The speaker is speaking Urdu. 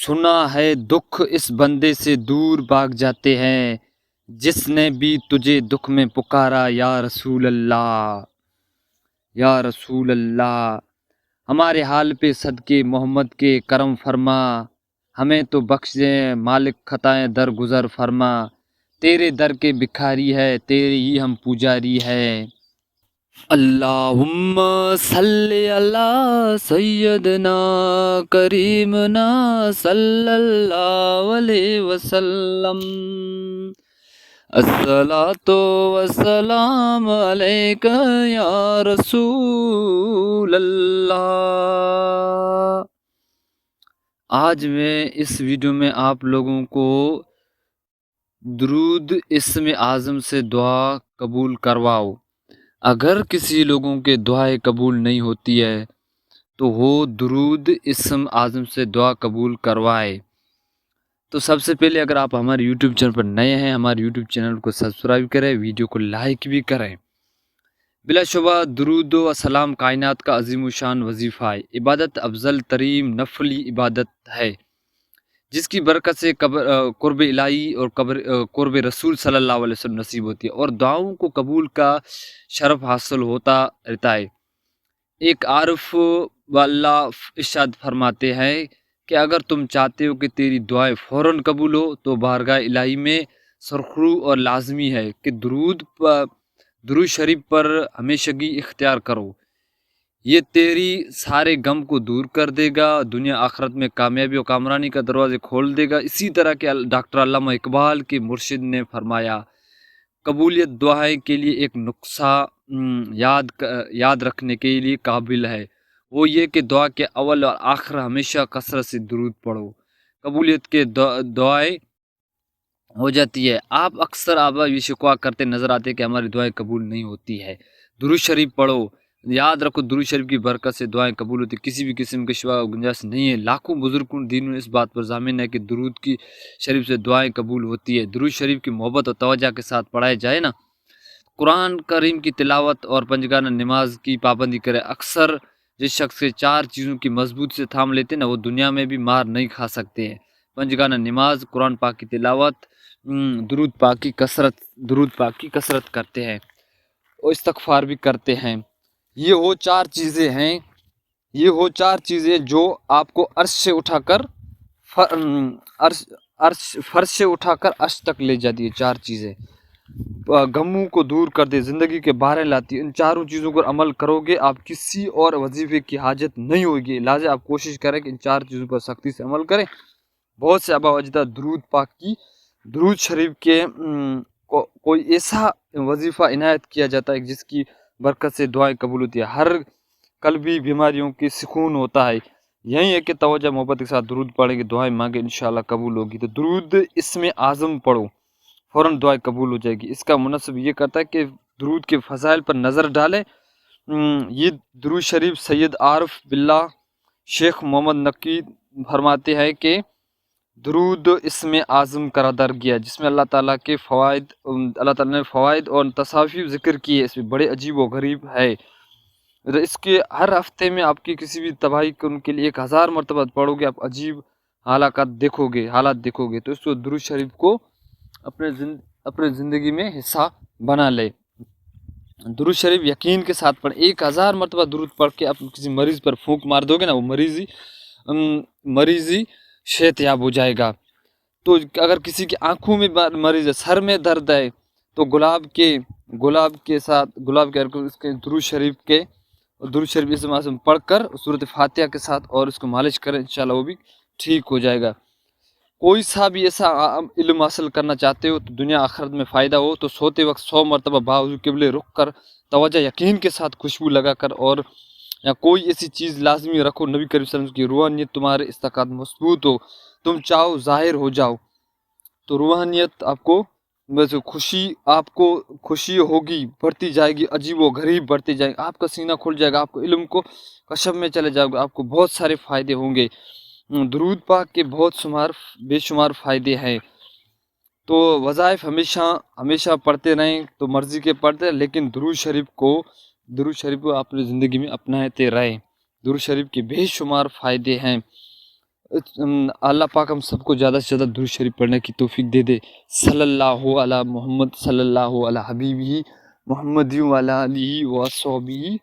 سنا ہے دکھ اس بندے سے دور بھاگ جاتے ہیں جس نے بھی تجھے دکھ میں پکارا یا رسول اللہ، یا رسول اللہ۔ ہمارے حال پہ صدقے محمد کے کرم فرما، ہمیں تو بخش دے مالک خطائیں درگزر فرما۔ تیرے در کے بکھاری ہے، تیرے ہی ہم پجاری ہے۔ اللہم صلی علی سیدنا کریمنا صلی اللہ علیہ وسلم۔ الصلاۃ والسلام علیک یا رسول اللہ۔ آج میں اس ویڈیو میں آپ لوگوں کو درود اسم اعظم سے دعا قبول کرواؤ۔ اگر کسی لوگوں کے دعائیں قبول نہیں ہوتی ہے تو وہ درود اسم اعظم سے دعا قبول کروائے۔ تو سب سے پہلے اگر آپ ہمارے یوٹیوب چینل پر نئے ہیں، ہمارے یوٹیوب چینل کو سبسکرائب کریں، ویڈیو کو لائک بھی کریں۔ بلا شبہ درود و سلام کائنات کا عظیم و شان وظیفہ ہے، عبادت افضل ترین نفلی عبادت ہے جس کی برکت سے قرب الہی اور قرب رسول صلی اللہ علیہ وسلم نصیب ہوتی ہے اور دعاؤں کو قبول کا شرف حاصل ہوتا رہتا ہے۔ ایک عارف واللہ ارشاد فرماتے ہیں کہ اگر تم چاہتے ہو کہ تیری دعائیں فوراً قبول ہو تو بارگاہ الہی میں سرخرو اور لازمی ہے کہ درود شریف پر ہمیشگی اختیار کرو۔ یہ تیری سارے غم کو دور کر دے گا، دنیا آخرت میں کامیابی و کامرانی کا دروازے کھول دے گا۔ اسی طرح کہ ڈاکٹر علامہ اقبال کے مرشد نے فرمایا، قبولیت دعائیں کے لیے ایک نسخہ یاد رکھنے کے لیے قابل ہے، وہ یہ کہ دعا کے اول اور آخر ہمیشہ کثرت سے درود پڑھو، قبولیت کے دعائیں ہو جاتی ہے۔ آپ اکثر آبا یہ شکوہ کرتے نظر آتے کہ ہماری دعائیں قبول نہیں ہوتی ہے۔ درود شریف پڑھو، یاد رکھو درود شریف کی برکت سے دعائیں قبول ہوتی، کسی بھی قسم کے شوا گنجائش نہیں ہے۔ لاکھوں بزرگوں دین اس بات پر ضامن ہے کہ درود کی شریف سے دعائیں قبول ہوتی ہے۔ درود شریف کی محبت اور توجہ کے ساتھ پڑھایا جائے نا، قرآن کریم کی تلاوت اور پنجگانہ نماز کی پابندی کرے۔ اکثر جس شخص کے 4 چیزوں کی مضبوط سے تھام لیتے نا، وہ دنیا میں بھی مار نہیں کھا سکتے ہیں۔ پنجگانہ نماز، قرآن پاک کی تلاوت، درود پاک کی کثرت کرتے ہیں اور استغفار بھی کرتے ہیں۔ یہ وہ 4 چیزیں جو آپ کو فرش سے اٹھا کر عرش تک لے جاتی ہے۔ 4 چیزیں غموں کو دور کر دے، زندگی کے بارے لاتی ہے۔ ان 4 چیزوں پر عمل کرو گے آپ کسی اور وظیفے کی حاجت نہیں ہوگی۔ لہٰذا آپ کوشش کریں کہ ان 4 چیزوں پر سختی سے عمل کریں۔ بہت سے آبا و اجداد درود شریف کے کوئی ایسا وظیفہ عنایت کیا جاتا ہے جس کی برکت سے دعائیں قبول ہوتی ہے، ہر قلبی بیماریوں کی سکون ہوتا ہے۔ یہی ہے کہ توجہ محبت کے ساتھ درود پڑھیں گے، دعائیں مانگیں، انشاءاللہ قبول ہوگی۔ تو درود اسم اعظم پڑھو، فوراً دعائیں قبول ہو جائے گی۔ اس کا مناسب یہ کرتا ہے کہ درود کے فضائل پر نظر ڈالیں۔ یہ درود شریف سید عارف باللہ شیخ محمد نقی فرماتے ہیں کہ درود اسم اعظم قرار دار گیا جس میں اللہ تعالیٰ نے فوائد اور تصاویر ذکر کیے، اس میں بڑے عجیب و غریب ہے۔ اس کے ہر ہفتے میں آپ کی کسی بھی تباہی کے لیے 1000 مرتبہ پڑھو گے، آپ عجیب حالات دیکھو گے۔ تو اس کو درود شریف کو اپنے زندگی میں حصہ بنا لے۔ درود شریف یقین کے ساتھ پڑھیں، 1000 مرتبہ درود پڑھ کے آپ کسی مریض پر پھونک مار دو گے نا، وہ مریضی صحت یاب ہو جائے گا۔ تو اگر کسی کی آنکھوں میں مریض ہے، سر میں درد ہے، تو گلاب کے اس کے درود شریف اسم اعظم پڑھ کر سورۃ فاتحہ کے ساتھ اور اس کو مالش کریں، انشاءاللہ وہ بھی ٹھیک ہو جائے گا۔ کوئی سا بھی ایسا علم حاصل کرنا چاہتے ہو تو دنیا آخرت میں فائدہ ہو تو سوتے وقت 100 مرتبہ باوضو قبلے رخ کر توجہ یقین کے ساتھ خوشبو لگا کر اور یا کوئی ایسی چیز لازمی رکھو نبی کریم صلی اللہ علیہ وسلم کی روحانیت تمہارے استقامت مضبوط ہو، تم چاہو ظاہر ہو جاؤ تو روحانیت آپ کو خوشی ہوگی، بڑھتی جائے گی، عجیب و غریب بڑھتے جائے گی، آپ کا سینہ کھل جائے گا، آپ کو علم کو کشف میں چلے جاؤ گے، آپ کو بہت سارے فائدے ہوں گے۔ درود پاک کے بے شمار فائدے ہیں۔ تو وظائف ہمیشہ پڑھتے رہیں تو مرضی کے پڑھتے، لیکن درود شریف کو اپنی زندگی میں اپناتے رہیں۔ درود شریف کے بے شمار فائدے ہیں۔ اللہ پاک ہم سب کو زیادہ سے زیادہ درود شریف پڑھنے کی توفیق دے دے. صلی اللہ علی محمد صلی اللہ علی حبیبہ محمد و علی آلہ و صحبہ